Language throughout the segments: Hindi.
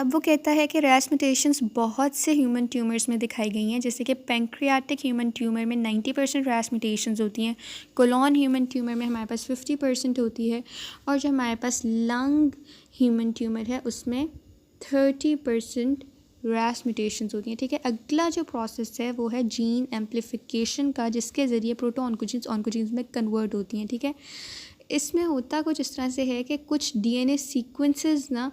अब वो कहता है कि रैस म्यूटेशंस बहुत से ह्यूमन ट्यूमर्स में दिखाई गई हैं, जैसे कि पैंक्रियाटिक ह्यूमन ट्यूमर में 90% रैस म्यूटेशंस होती हैं, कोलोन ह्यूमन ट्यूमर में हमारे पास 50% होती है, और जो हमारे पास लंग ह्यूमन ट्यूमर है उसमें 30% रैस म्यूटेशंस होती हैं। ठीक है, अगला जो प्रोसेस है वो है जीन एम्प्लीफिकेशन का, जिसके ज़रिए प्रोटो ऑन्कोजीन्स में कन्वर्ट होती हैं। ठीक है, इसमें होता कुछ इस तरह से है कि कुछ डीएनए सीक्वेंसेस ना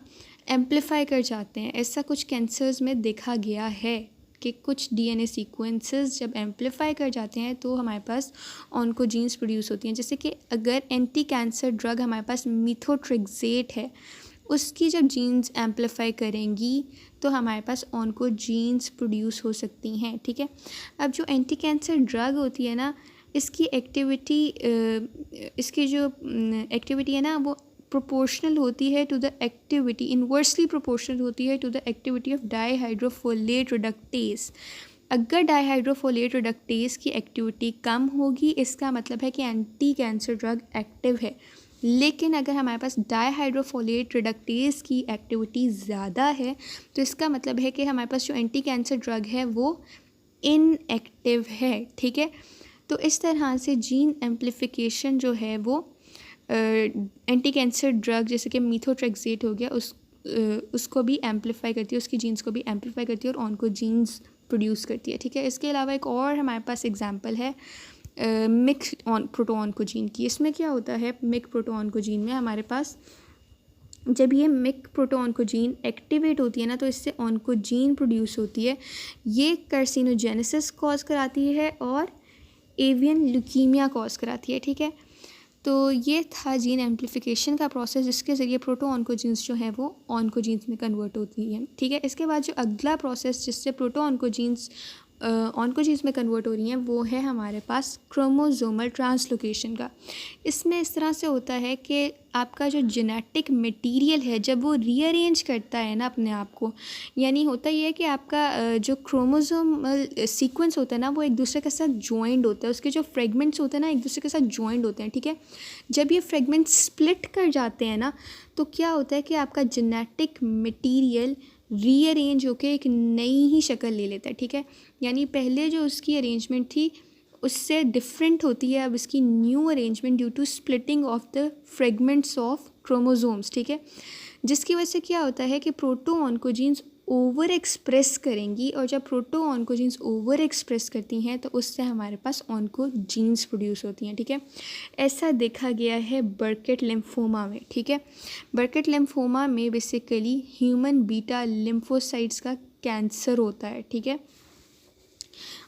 एम्प्लीफाई कर जाते हैं। ऐसा कुछ कैंसर्स में देखा गया है कि कुछ डीएनए सीक्वेंसेस जब एम्प्लीफाई कर जाते हैं तो हमारे पास ऑन्कोजीन्स प्रोड्यूस होती हैं। जैसे कि अगर एंटी कैंसर ड्रग हमारे पास मिथोट्रेक्सेट है, उसकी जब जीन्स एम्प्लीफाई करेंगी तो हमारे पास ऑन्कोजीन्स प्रोड्यूस हो सकती हैं। ठीक है, अब जो एंटी कैंसर ड्रग होती है ना, इसकी जो एक्टिविटी है ना वो प्रोपोर्शनल होती है to the activity, inversely proportional होती है to the activity of dihydrofolate reductase. अगर डाईहाइड्रोफोलेट रिडक्टेज की एक्टिविटी कम होगी, इसका मतलब है कि एंटी कैंसर ड्रग एक्टिव है। लेकिन अगर हमारे पास डाईहाइड्रोफोलेट रिडक्टेज की एक्टिविटी ज़्यादा है तो इसका मतलब है कि हमारे पास जो एंटी कैंसर ड्रग है वो इनएक्टिव है। ठीक है, तो इस तरह से जीन एम्प्लीफिकेशन जो है वो एंटी कैंसर ड्रग जैसे कि मिथोट्रेक्सेट हो गया उसको भी एम्प्लीफाई करती है, उसकी जीन्स को भी एम्प्लीफाई करती है और ऑन्कोजीन्स प्रोड्यूस करती है। ठीक है, इसके अलावा एक और हमारे पास एग्जांपल है मिक्स प्रोटो ऑन्कोजीन की। इसमें क्या होता है, मिक प्रोटो ऑन्कोजीन में हमारे पास जब ये मिक प्रोटो ऑन्कोजीन एक्टिवेट होती है ना तो इससे ऑन्कोजीन प्रोड्यूस होती है। ये कार्सिनोजेनेसिस कॉज कराती है और एवियन ल्यूकीमिया कॉज कराती है। ठीक है, तो ये था जीन एम्प्लीफिकेशन का प्रोसेस, जिसके ज़रिए प्रोटो ऑन्कोजीन्स जो है वो ऑन्कोजीन्स में कन्वर्ट होती हैं। ठीक है, इसके बाद जो अगला प्रोसेस जिससे प्रोटो ऑन्कोजीन्स ऑन्कोजीन्स में कन्वर्ट हो रही हैं वो है हमारे पास क्रोमोसोमल ट्रांसलोकेशन का। इसमें इस तरह से होता है कि आपका जो जेनेटिक मटेरियल है जब वो रीअरेंज करता है ना अपने आप को, यानी होता ये है कि आपका जो क्रोमोसोमल सीक्वेंस होता है ना वो एक दूसरे के साथ जॉइंड होता है, उसके जो फ्रेगमेंट्स होते हैं ना एक दूसरे के साथ जॉइंड होते हैं। ठीक है, जब ये फ्रेगमेंट्स स्प्लिट कर जाते हैं ना तो क्या होता है कि आपका जेनेटिक मटेरियल रीअरेंज होकर एक नई ही शक्ल ले लेता है। ठीक है, यानी पहले जो उसकी अरेंजमेंट थी उससे डिफरेंट होती है अब इसकी new arrangement due to splitting of the fragments of chromosomes. ठीक है, जिसकी वजह से क्या होता है कि प्रोटो ऑन्कोजीन्स ओवर एक्सप्रेस करेंगी, और जब प्रोटो ऑन्कोजीन्स ओवर एक्सप्रेस करती हैं तो उससे हमारे पास ऑन्कोजीन्स प्रोड्यूस होती हैं। ठीक है, ऐसा देखा गया है बर्केट लिम्फोमा में। ठीक है, बर्केट लिम्फोमा में बेसिकली ह्यूमन बीटा लिम्फोसाइट्स का कैंसर होता है। ठीक है,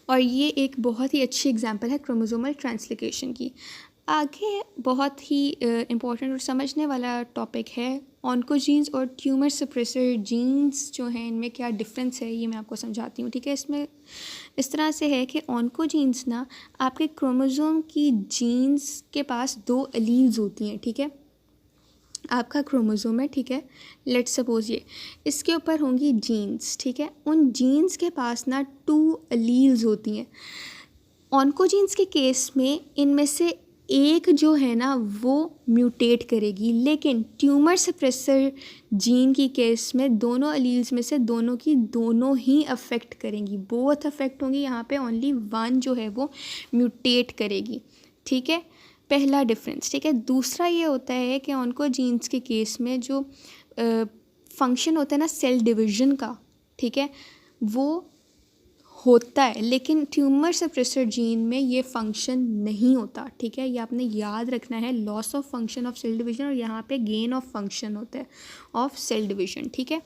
और ये एक बहुत ही अच्छी एग्जांपल है क्रोमोसोमल ट्रांसलोकेशन की। आगे बहुत ही इम्पोर्टेंट और समझने वाला टॉपिक है ऑन्कोजीन्स और ट्यूमर सप्रेसर जीन्स जो हैं इनमें क्या डिफरेंस है, ये मैं आपको समझाती हूँ। ठीक है, इसमें इस तरह से है कि ऑन्कोजीन्स ना आपके क्रोमोसोम की जीन्स के पास 2 एलील्स होती हैं। ठीक है, आपका क्रोमोसोम है, ठीक है, लेट्स सपोज ये इसके ऊपर होंगी जीन्स। ठीक है, उन जीन्स के पास ना 2 एलील्स होती हैं। ऑन्कोजीन्स के केस में इनमें से एक जो है ना वो म्यूटेट करेगी, लेकिन ट्यूमर सप्रेसर जीन की केस में दोनों एलील्स में से दोनों की दोनों ही अफेक्ट करेंगी, बोथ अफेक्ट होंगी। यहाँ पे ओनली वन जो है वो म्यूटेट करेगी। ठीक है, पहला डिफरेंस। ठीक है, दूसरा ये होता है कि ऑन्कोजीन्स के केस में जो फंक्शन होता है ना सेल डिवीजन का, ठीक है, वो होता है, लेकिन ट्यूमर सप्रेसर जीन में ये फंक्शन नहीं होता। ठीक है, ये आपने याद रखना है, loss of function of cell division और यहाँ पे गेन ऑफ फंक्शन होता है ऑफ सेल डिवीजन। ठीक है,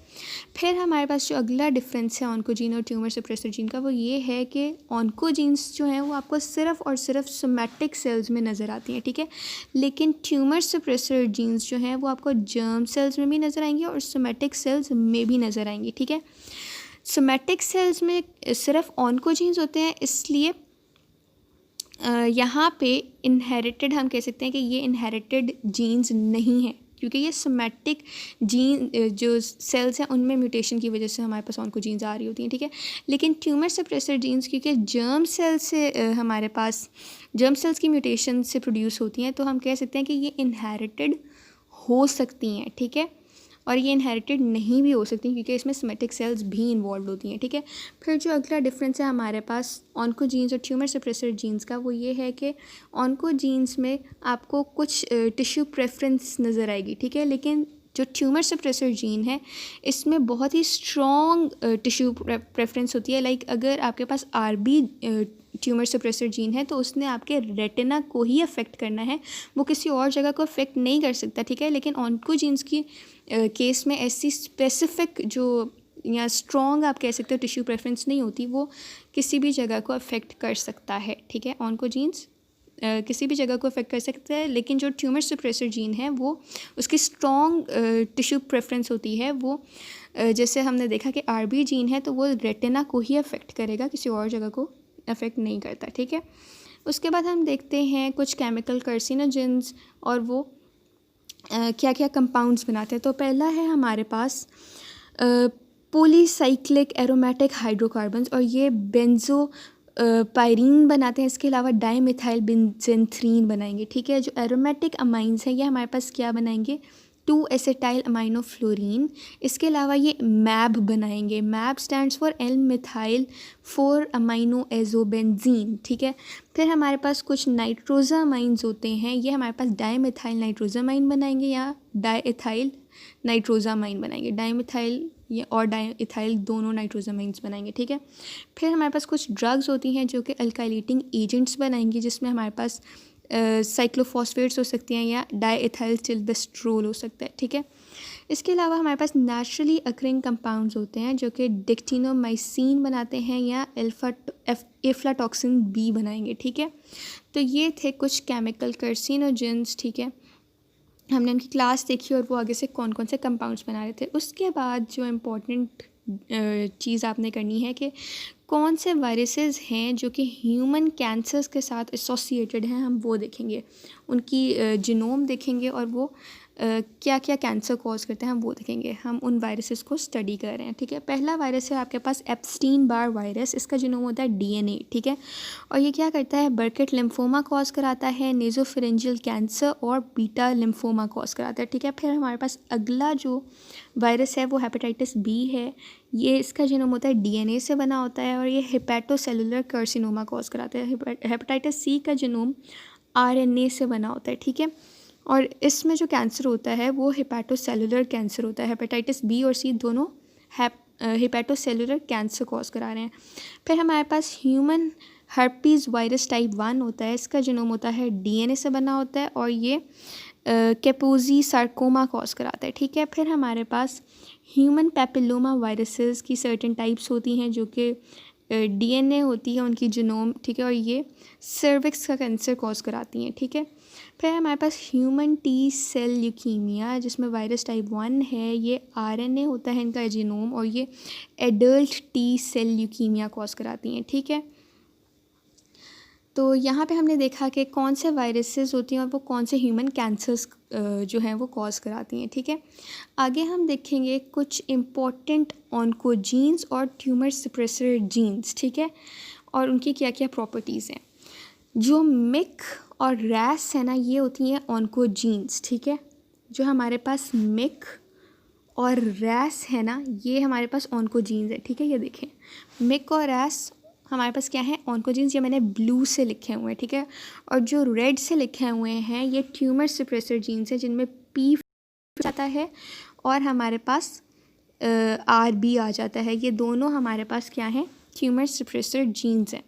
फिर हमारे पास जो अगला डिफरेंस है ऑन्कोजीन और ट्यूमर सप्रेसर जीन का वो ये है कि ऑन्कोजीन्स जो हैं वो आपको सिर्फ और सिर्फ सोमैटिक सेल्स में नज़र आती हैं। ठीक है, लेकिन ट्यूमर सप्रेसर जीन्स जो हैं वो आपको जर्म सेल्स में भी नज़र आएंगी और सोमैटिक सेल्स में भी नज़र आएंगी। ठीक है, सोमैटिक सेल्स में सिर्फ ऑन्कोजीन्स होते हैं, इसलिए यहाँ पे इनहेरिटेड हम कह सकते हैं कि ये इनहेरिटेड जीन्स नहीं है, क्योंकि ये सोमैटिक जीन जो सेल्स हैं उनमें म्यूटेशन की वजह से हमारे पास ऑन्कोजीन्स आ रही होती हैं। ठीक है, लेकिन ट्यूमर सप्रेसर जीन्स क्योंकि जर्म सेल्स से हमारे पास जर्म सेल्स की म्यूटेशन से प्रोड्यूस होती हैं, तो हम कह सकते हैं कि ये इनहेरिटेड हो सकती हैं। ठीक है, और ये इनहेरिटेड नहीं भी हो सकती क्योंकि इसमें सोमेटिक सेल्स भी इन्वॉल्व होती हैं, ठीक है। फिर जो अगला डिफरेंस है हमारे पास ऑन्कोजीन्स और ट्यूमर सप्रेसर जीन्स का, वो ये है कि ऑन्कोजीन्स में आपको कुछ टिश्यू प्रेफरेंस नज़र आएगी, ठीक है, लेकिन जो ट्यूमर सप्रेसर जीन है इसमें बहुत ही स्ट्रॉन्ग टिश्यू प्रेफरेंस होती है। लाइक अगर आपके पास आरबी ट्यूमर सप्रेसर जीन है तो उसने आपके रेटिना को ही अफेक्ट करना है, वो किसी और जगह को अफेक्ट नहीं कर सकता, ठीक है। लेकिन ऑन्कोजीन्स की केस में ऐसी स्पेसिफिक जो या स्ट्रॉन्ग आप कह सकते हो टिश्यू प्रेफरेंस नहीं होती, वो किसी भी जगह को अफेक्ट कर सकता है, ठीक है। ऑन्कोजीन्स किसी भी जगह को अफेक्ट कर सकता है, लेकिन जो ट्यूमर सप्रेसर जीन है वो उसकी स्ट्रॉन्ग टिश्यू प्रेफरेंस होती है, वो जैसे हमने देखा कि आरबी जीन है तो वो रेटिना को ही अफेक्ट करेगा, किसी और जगह को अफेक्ट नहीं करता, ठीक है। उसके बाद हम देखते हैं कुछ केमिकल कार्सिनोजेंस और वो क्या क्या कंपाउंड्स बनाते हैं। तो पहला है हमारे पास पॉलीसाइक्लिक एरोमेटिक हाइड्रोकार्बन्स, और ये बेंजो पायरीन बनाते हैं। इसके अलावा डाईमिथाइल बेंजेंथ्रीन बनाएंगे, ठीक है। जो एरोमेटिक अमाइंस हैं ये हमारे पास क्या बनाएंगे, 2-एसिटाइल अमाइनोफ्लोरीन। इसके अलावा ये मैब बनाएंगे, मैब stands for L methyl 4 amino azobenzene, ठीक है। फिर हमारे पास कुछ नाइट्रोजामाइंस होते हैं, ये हमारे पास डाईमिथाइल नाइट्रोजामाइन बनाएंगे या डाईइथाइल नाइट्रोजामाइन बनाएंगे, डाईमिथाइल ये और डाईइथाइल दोनों नाइट्रोजामाइंस बनाएंगे, ठीक है। फिर हमारे पास कुछ ड्रग्स होती हैं जो कि अल्काइलेटिंग एजेंट्स बनाएंगी, जिसमें हमारे पास साइक्लोफॉस्फेट्स हो सकती हैं या डाईइथाइल सिल्वेस्ट्रोल हो सकता है, ठीक है। इसके अलावा हमारे पास नेचुरली अकरिंग कंपाउंड्स होते हैं जो कि डिक्टिनोमाइसिन बनाते हैं या एफ्लाटॉक्सिन बी बनाएंगे, ठीक है। तो ये थे कुछ केमिकल कार्सिनोजेंस, ठीक है। हमने उनकी क्लास देखी और वो आगे से कौन कौन से कंपाउंड्स बना रहे थे। उसके बाद जो इम्पोर्टेंट चीज़ आपने करनी है कि कौन से वायरसेस हैं जो कि ह्यूमन कैंसर्स के साथ एसोसिएटेड हैं, हम वो देखेंगे, उनकी जीनोम देखेंगे और वो क्या क्या कैंसर कॉज करते हैं हम वो देखेंगे। हम उन वायरसेस को स्टडी कर रहे हैं, ठीक है। पहला वायरस है आपके पास एप्स्टीन बार वायरस, इसका जीनोम होता है डीएनए, ठीक है। और ये क्या करता है, बर्केट लिम्फोमा कॉज कराता है, नेजोफिरेंजियल कैंसर और बीटा लिम्फोमा कॉज कराता है, ठीक है। फिर हमारे पास अगला जो वायरस है वो हेपेटाइटिस बी है, ये इसका जीनोम होता है डीएनए से बना होता है और ये हेपेटोसेलुलर कार्सिनोमा कॉज कराता है। हेपेटाइटिस सी का जीनोम आरएनए से बना होता है, ठीक है। और इसमें जो कैंसर होता है वो हेपेटोसेलुलर कैंसर होता है। हेपेटाइटिस बी और सी दोनों हेपेटोसेलुलर कैंसर कॉज करा रहे हैं। फिर हमारे पास ह्यूमन हर्पीज़ वायरस टाइप 1 होता है, इसका जीनोम होता है डीएनए से बना होता है और ये कैपोजी सार्कोमा कॉज कराता है, ठीक है। फिर हमारे पास ह्यूमन पैपिलोमा वायरसेस की सर्टेन टाइप्स होती हैं जो कि डीएनए होती है उनकी जीनोम, ठीक है, और ये सर्विक्स का कैंसर कॉज कराती हैं, ठीक है। फिर हमारे पास ह्यूमन टी सेल ल्यूकीमिया जिसमें वायरस टाइप 1 है, ये आरएनए होता है इनका जीनोम और ये adult T cell leukaemia cause कराती हैं, ठीक है। तो यहाँ पे हमने देखा कि कौन से वायरसेस होती हैं और वो कौन से ह्यूमन कैंसर्स जो हैं वो कॉज कराती हैं, ठीक है। आगे हम देखेंगे कुछ इम्पॉर्टेंट ऑन्कोजीन्स और ट्यूमर सप्रेसर जीन्स, ठीक है, और उनकी क्या क्या प्रॉपर्टीज़ हैं। जो मिक और रैस है ना, ये होती हैं ऑन्कोजीन्स, ठीक है। जो हमारे पास मिक और रैस है ना, ये हमारे पास ऑन्कोजीन्स है, ठीक है। ये देखें, मिक और रैस हमारे पास क्या है, ऑन्कोजीन्स, ये मैंने ब्लू से लिखे हुए हैं, ठीक है। और जो रेड से लिखे हुए हैं ये ट्यूमर सप्रेसर जीन्स हैं जिनमें पी जाता है और हमारे पास आरबी आ जाता है। ये दोनों हमारे पास क्या हैं, ट्यूमर सप्रेसर जीन्स हैं।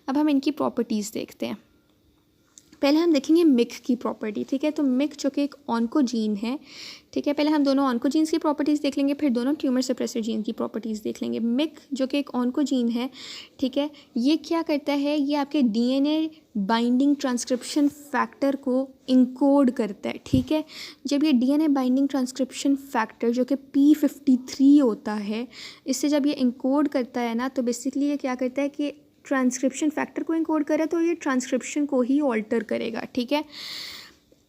अब हम इनकी प्रॉपर्टीज़ देखते हैं। पहले हम देखेंगे मिक की प्रॉपर्टी, ठीक है। तो मिक जो कि एक ऑन्कोजीन है, ठीक है, पहले हम दोनों ऑन्कोजीन्स की प्रॉपर्टीज़ देख लेंगे, फिर दोनों ट्यूमर सप्रेसर जीन की प्रॉपर्टीज़ देख लेंगे। मिक जो कि एक ऑन्कोजीन है, ठीक है, ये क्या करता है, ये आपके डीएनए बाइंडिंग ट्रांसक्रिप्शन फैक्टर को इंकोड करता है, ठीक है। जब ये डीएनए बाइंडिंग ट्रांसक्रिप्शन फैक्टर जो कि P53 होता है, इससे जब ये इंकोड करता है ना, तो बेसिकली ये क्या करता है कि ट्रांसक्रिप्शन फैक्टर को इंकोड करे तो ये ट्रांसक्रिप्शन को ही ऑल्टर करेगा, ठीक है।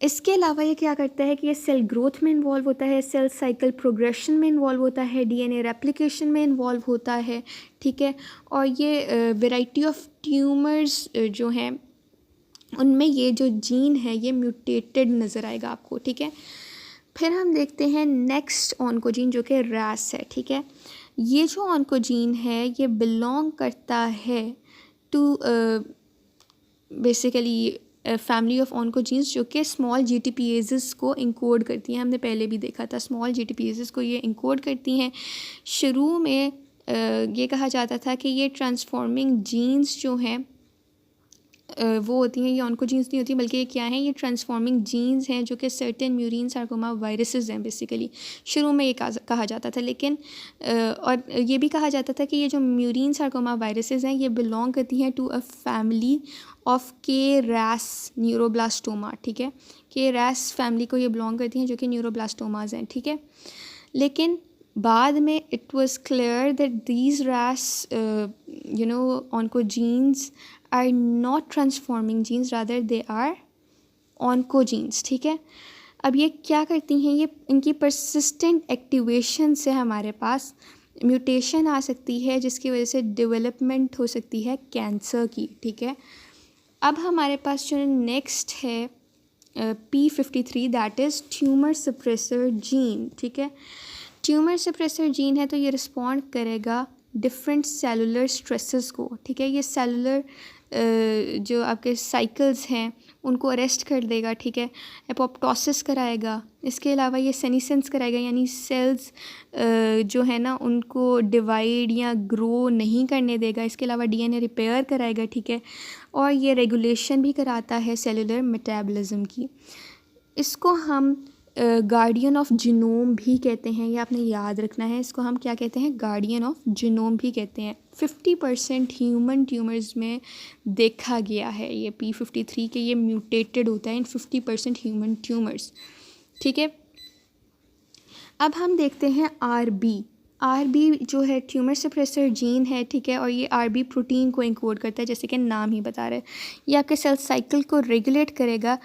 इसके अलावा ये क्या करता है कि ये सेल ग्रोथ में इन्वॉल्व होता है, सेल साइकिल प्रोग्रेशन में इन्वॉल्व होता है, डीएनए रेप्लिकेशन में इन्वॉल्व होता है, ठीक है। और ये वैरायटी ऑफ ट्यूमर्स जो हैं उनमें ये जो जीन है ये म्यूटेटेड नज़र आएगा आपको, ठीक है। फिर हम देखते हैं नेक्स्ट ऑन्कोजीन जो कि रैस है, ठीक है। ये जो ऑन्कोजीन है ये बिलोंग करता है to basically family of oncogenes जो कि स्मॉल जीटीपीएजेस को इंकोड करती हैं। हमने पहले भी देखा था स्मॉल जीटीपीएजेस को ये इंकोड करती हैं। शुरू में ये कहा जाता था कि ये ट्रांसफॉर्मिंग जीन्स जो हैं वो होती हैं, ये ऑन्कोजीन्स नहीं होती बल्कि ये क्या हैं, ये ट्रांसफॉर्मिंग जीन्स हैं जो कि सर्टेन म्यूरिन सार्कोमा वायरसेस हैं बेसिकली। शुरू में ये कहा जाता था, लेकिन और ये भी कहा जाता था कि ये जो म्यूरिन सार्कोमा वायरसेस हैं ये बिलोंग करती हैं टू अ फैमिली ऑफ के रैस न्यूरोब्लास्टोमा, ठीक है। के रैस फैमिली को ये बिलोंग करती हैं जो कि न्यूरोब्लास्टोमाज हैं, ठीक है। लेकिन बाद में it was clear that these ras oncogenes are not transforming genes, rather they are oncogenes, ठीक है। अब ये क्या करती हैं, ये इनकी persistent एक्टिवेशन से हमारे पास म्यूटेशन आ सकती है जिसकी वजह से डेवलपमेंट हो सकती है कैंसर की, ठीक है। अब हमारे पास जो नेक्स्ट है P53 that is tumour suppressor gene, ठीक है। ट्यूमर सप्रेसर जीन है तो ये रिस्पॉन्ड करेगा डिफरेंट सेलुलर स्ट्रेसेस को, ठीक है। ये सेलुलर जो आपके साइकिल्स हैं उनको अरेस्ट कर देगा, ठीक है। एपोप्टोसिस कराएगा, इसके अलावा ये सेनीसेंस कराएगा, यानी सेल्स जो है ना उनको डिवाइड या ग्रो नहीं करने देगा। इसके अलावा डीएनए रिपेयर कराएगा, ठीक है। और ये रेगुलेशन भी कराता है सेलुलर मेटाबॉलिज्म की। इसको हम गार्डियन ऑफ जीनोम भी कहते हैं, ये आपने याद रखना है। इसको हम क्या कहते हैं, गार्डियन ऑफ जीनोम भी कहते हैं। 50% ह्यूमन ट्यूमर्स में देखा गया है ये P53 के, ये म्यूटेटेड होता है इन 50% ह्यूमन ट्यूमर्स, ठीक है। अब हम देखते हैं आरबी जो है ट्यूमर सप्रेसर जीन है, ठीक है। और ये आरबी प्रोटीन को इंकोड करता है, जैसे कि नाम ही बता रहा है। ये आपके सेल साइकिल को रेगुलेट करेगा।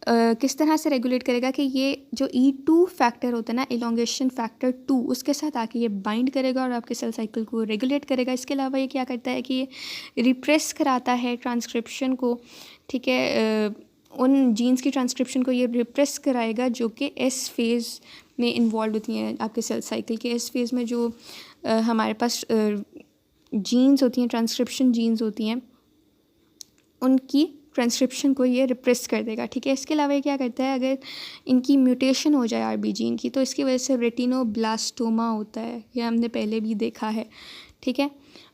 किस तरह से रेगुलेट करेगा कि ये जो E2 फैक्टर होता है ना, इलोंगेशन फैक्टर 2, उसके साथ आके ये बाइंड करेगा और आपके सेल साइकिल को रेगुलेट करेगा। इसके अलावा ये क्या करता है कि ये रिप्रेस कराता है ट्रांसक्रिप्शन को, ठीक है। उन जीन्स की ट्रांसक्रिप्शन को ये रिप्रेस कराएगा जो कि एस फेज़ में इन्वॉल्व होती हैं। आपके सेल साइकिल के एस फेज़ में जो हमारे पास जीन्स होती हैं, ट्रांसक्रिप्शन जीन्स होती हैं, उनकी ट्रांसक्रिप्शन को ये रिप्रेस कर देगा, ठीक है। इसके अलावा ये क्या करता है, अगर इनकी म्यूटेशन हो जाए आरबी जीन की तो इसकी वजह से रेटिनोब्लास्टोमा होता है, ये हमने पहले भी देखा है, ठीक है।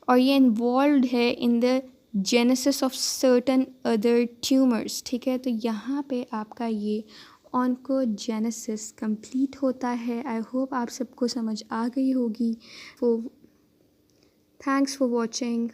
और ये इन्वॉल्व है in the genesis of certain other tumours, ठीक है। तो यहाँ पे आपका ये ऑन्कोजेनेसिस कंप्लीट होता है। आई होप आप सबको समझ आ गई होगी। Thanks for watching.